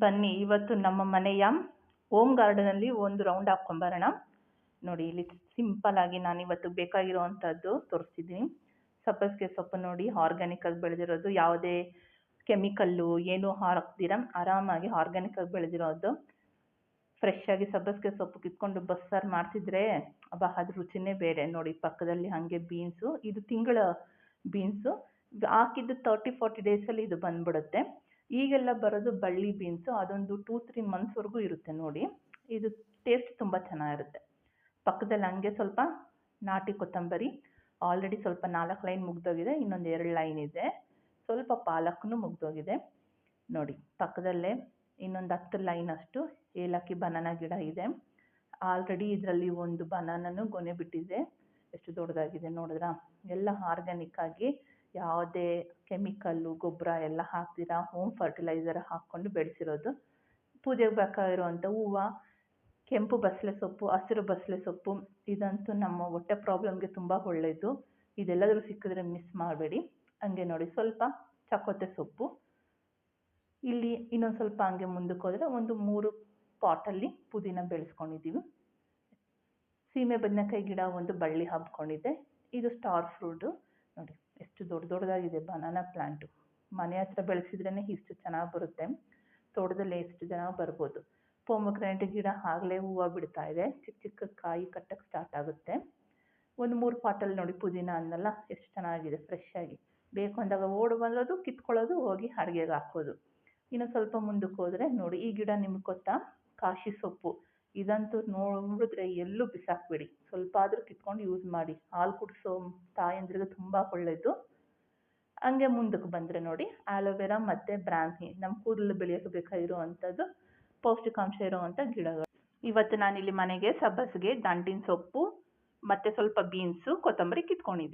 ಬನ್ನಿ ಇವತ್ತು ನಮ್ಮ ಮನೆಯ ಹೋಮ್ ಗಾರ್ಡನಲ್ಲಿ ಒಂದು ರೌಂಡ್ ಹಾಕ್ಕೊಂಬರೋಣ. ನೋಡಿ ಇಲ್ಲಿ ಸಿಂಪಲ್ ಆಗಿ ನಾನು ಇವತ್ತು ಬೇಕಾಗಿರುವಂಥದ್ದು ತೋರಿಸ್ತಿದ್ದೀನಿ. ಸಬ್ಬಸಿಗೆ ಸೊಪ್ಪು ನೋಡಿ ಆರ್ಗ್ಯಾನಿಕ್ ಆಗಿ ಬೆಳೆದಿರೋದು, ಯಾವುದೇ ಕೆಮಿಕಲ್ಲು ಏನು ಹಾಕ್ದಿರ ಆರಾಮಾಗಿ ಆರ್ಗ್ಯಾನಿಕ್ ಆಗಿ ಬೆಳೆದಿರೋದು. ಫ್ರೆಶ್ ಆಗಿ ಸಬ್ಬಸಿಗೆ ಸೊಪ್ಪು ಕಿತ್ಕೊಂಡು ಬಸ್ಸಾರು ಮಾಡ್ತಿದ್ರೆ ಅಬ್ಬಾ ಅದ್ರ ರುಚಿನೇ ಬೇರೆ. ನೋಡಿ ಪಕ್ಕದಲ್ಲಿ ಹಾಗೆ ಬೀನ್ಸು, ಇದು ತಿಂಗಳ ಬೀನ್ಸು ಹಾಕಿದ್ದು 30-40 ಡೇಸಲ್ಲಿ ಇದು ಬಂದ್ಬಿಡುತ್ತೆ. ಈಗೆಲ್ಲ ಬರೋದು ಬಳ್ಳಿ ಬೀನ್ಸು, ಅದೊಂದು 2-3 ಮಂತ್ಸ್ವರೆಗೂ ಇರುತ್ತೆ. ನೋಡಿ ಇದು ಟೇಸ್ಟ್ ತುಂಬ ಚೆನ್ನಾಗಿರುತ್ತೆ. ಪಕ್ಕದಲ್ಲಿ ಹಂಗೆ ಸ್ವಲ್ಪ ನಾಟಿ ಕೊತ್ತಂಬರಿ, ಆಲ್ರೆಡಿ ಸ್ವಲ್ಪ 4 ಲೈನ್ ಮುಗ್ದೋಗಿದೆ, ಇನ್ನೊಂದು 2 ಲೈನ್ ಇದೆ. ಸ್ವಲ್ಪ ಪಾಲಕ್ನು ಮುಗ್ದೋಗಿದೆ. ನೋಡಿ ಪಕ್ಕದಲ್ಲೇ ಇನ್ನೊಂದು 10 ಲೈನ್ ಅಷ್ಟು ಏಲಕ್ಕಿ ಬನಾನಾ ಗಿಡ ಇದೆ. ಆಲ್ರೆಡಿ ಇದರಲ್ಲಿ ಒಂದು ಬನಾನನು ಗೊನೆ ಬಿಟ್ಟಿದೆ, ಎಷ್ಟು ದೊಡ್ಡದಾಗಿದೆ ನೋಡಿದ್ರಾ. ಎಲ್ಲ ಆರ್ಗ್ಯಾನಿಕ್ ಆಗಿ ಯಾವುದೇ ಕೆಮಿಕಲ್ಲು ಗೊಬ್ಬರ ಎಲ್ಲ ಹಾಕ್ದಿರ ಹೋಮ್ ಫರ್ಟಿಲೈಸರ್ ಹಾಕ್ಕೊಂಡು ಬೆಳೆಸಿರೋದು. ಪೂಜೆಗೆ ಬೇಕಾಗಿರುವಂಥ ಹೂವು, ಕೆಂಪು ಬಸಳೆ ಸೊಪ್ಪು, ಹಸಿರು ಬಸಳೆ ಸೊಪ್ಪು, ಇದಂತೂ ನಮ್ಮ ಹೊಟ್ಟೆ ಪ್ರಾಬ್ಲಮ್ಗೆ ತುಂಬ ಒಳ್ಳೆಯದು. ಇದೆಲ್ಲದರೂ ಸಿಕ್ಕಿದ್ರೆ ಮಿಸ್ ಮಾಡಬೇಡಿ. ಹಂಗೆ ನೋಡಿ ಸ್ವಲ್ಪ ಚಕೋತೆ ಸೊಪ್ಪು, ಇಲ್ಲಿ ಇನ್ನೊಂದು ಸ್ವಲ್ಪ ಹಂಗೆ ಮುಂದಕ್ಕೆ ಹೋದರೆ ಒಂದು 3 ಪಾಟಲ್ಲಿ ಪುದೀನ ಬೆಳೆಸ್ಕೊಂಡಿದ್ದೀವಿ. ಸೀಮೆ ಬದನೆಕಾಯಿ ಗಿಡ ಒಂದು ಬಳ್ಳಿ ಹಬ್ಕೊಂಡಿದೆ. ಇದು ಸ್ಟಾರ್ ಫ್ರೂಟು. ನೋಡಿ ಎಷ್ಟು ದೊಡ್ಡದಾಗಿದೆ ಬನಾನಾ ಪ್ಲ್ಯಾಂಟು. ಮನೆ ಹತ್ರ ಬೆಳೆಸಿದ್ರೇ ಇಷ್ಟು ಚೆನ್ನಾಗಿ ಬರುತ್ತೆ, ತೋಟದಲ್ಲಿ ಎಷ್ಟು ಜನ ಬರ್ಬೋದು. ಪೊಮಗ್ರಾನೇಟ್ ಗಿಡ ಆಗಲೇ ಹೂವು ಬಿಡ್ತಾ ಇದೆ, ಚಿಕ್ಕ ಚಿಕ್ಕ ಕಾಯಿ ಕಟ್ಟಕ್ಕೆ ಸ್ಟಾರ್ಟ್ ಆಗುತ್ತೆ. ಒಂದು 3 ಪಾಟಲ್ಲಿ ನೋಡಿ ಪುದೀನ ಅನ್ನಲ್ಲ ಎಷ್ಟು ಚೆನ್ನಾಗಿದೆ ಫ್ರೆಶ್ ಆಗಿ. ಬೇಕು ಅಂದಾಗ ಓಡಿ ಬಂದೋದು, ಕಿತ್ಕೊಳ್ಳೋದು, ಹೋಗಿ ಅಡುಗೆಗೆ ಹಾಕೋದು. ಇನ್ನು ಸ್ವಲ್ಪ ಮುಂದಕ್ಕೆ ಹೋದರೆ ನೋಡಿ ಈ ಗಿಡ ನಿಮ್ಗೆ ಗೊತ್ತಾ, ಕಾಶಿ ಸೊಪ್ಪು. ಇದಂತೂ ನೋಡಿದ್ರೆ ಎಲ್ಲೂ ಬಿಸಾಕಬೇಡಿ, ಸ್ವಲ್ಪ ಆದರೂ ಕಿತ್ಕೊಂಡು ಯೂಸ್ ಮಾಡಿ. ಹಾಲು ಕುಡಿಸೋ ತಾಯಂದ್ರಿಗೆ ತುಂಬ ಒಳ್ಳೆಯದು. ಹಂಗೆ ಮುಂದಕ್ಕೆ ಬಂದರೆ ನೋಡಿ ಆಲೋವೆರಾ ಮತ್ತು ಬ್ರಾಹ್ಮಿ, ನಮ್ಮ ಕೂದಲು ಬೆಳೆಯೋಕ್ಕೆ ಬೇಕಾಗಿರುವಂಥದ್ದು ಪೌಷ್ಟಿಕಾಂಶ ಇರುವಂಥ ಗಿಡಗಳು. ಇವತ್ತು ನಾನಿಲ್ಲಿ ಮನೆಗೆ ಸಬ್ಬಸಿಗೆ, ದಂಟಿನ ಸೊಪ್ಪು ಮತ್ತು ಸ್ವಲ್ಪ ಬೀನ್ಸು, ಕೊತ್ತಂಬರಿ ಕಿತ್ಕೊಂಡಿದ್ದೀನಿ.